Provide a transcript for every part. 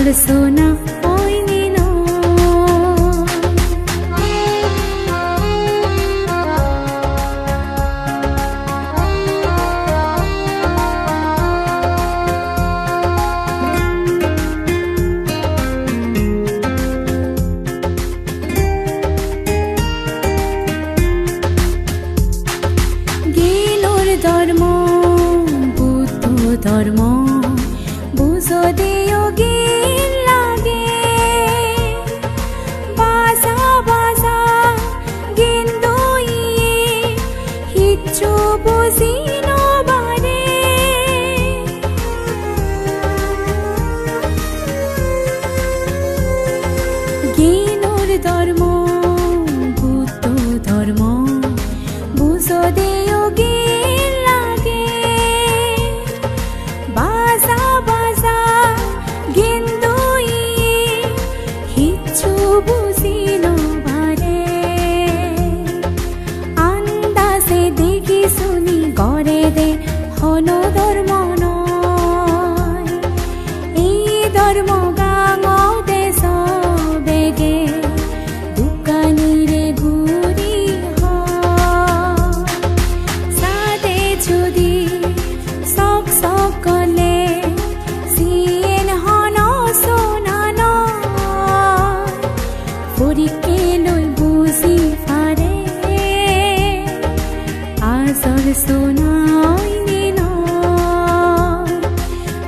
আসল সোনা হয়নি না। গেলোর ধর্ম বুদ্ধ ধর্ম বুঝো দেও গেল লাগে বাসা বাসা গেন্দইয়ে হিচ্ছু বুঝিনো বারে গেলোর ধর্ম বুদ্ধ ধর্ম বুঝো দেও গেল লাগে বাসা বাসা গেন্দইয়ে হিচ্ছু বুঝিনো বারে আন্দাজে দেখি শুনি গড়ে দে হলো ধর্ম নয় এই ধর্ম গাঙ দেশ বেগে দোকানিরে ঘুরি সাদে যদি সক সকলে সিয়েন হন সোনান পরীকে লই বুঝি পারে আসল সোনাইনি ন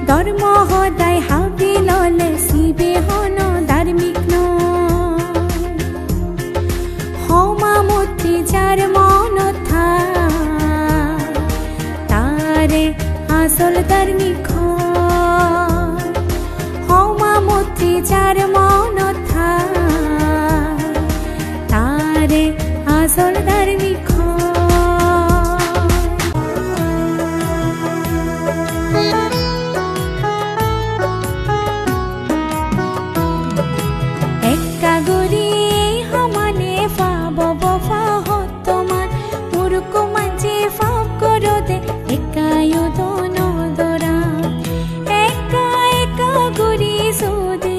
ধর্ম সদায় হাবি ললে শিবে হন ধার্মিক ন সমামতি যার মনত তারে আসল ধার্মিক সমামতি যার মনত তারে আসল ধার্মিক একা গরি সমানে পাব বফা হতমান মূর্খ মাঝে ফাপ করো দে একায়ো দন দরা একা একা গরি সুদে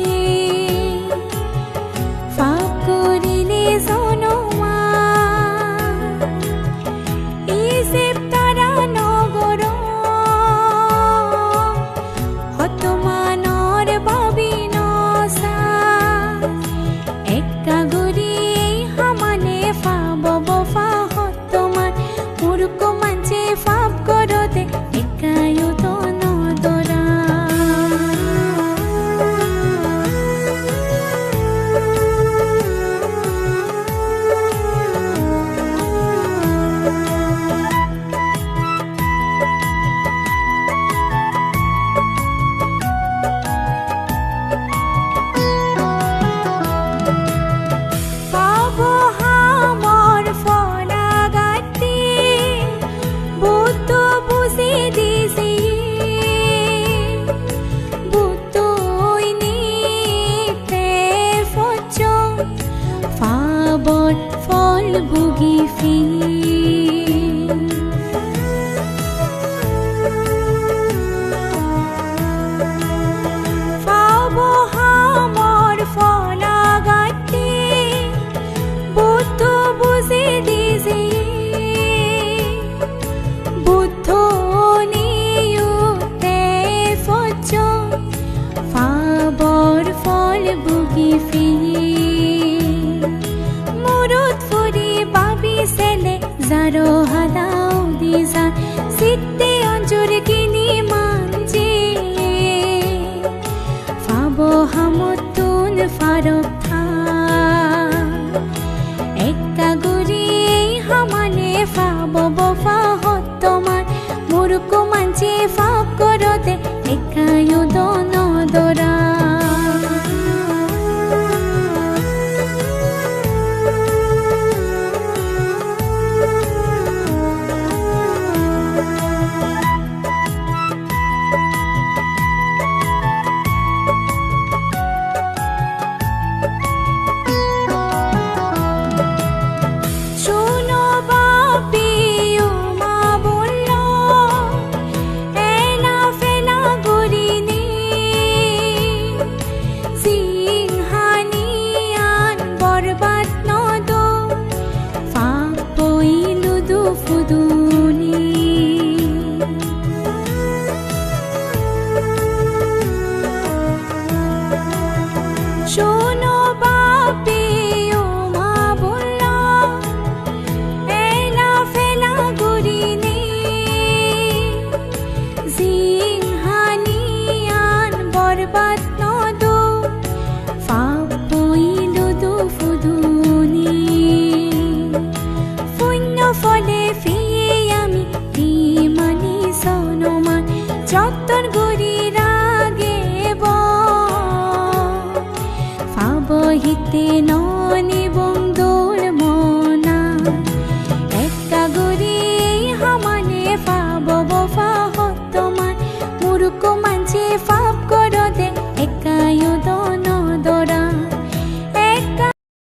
গুৰি ৰাগে ফাবহিতে ন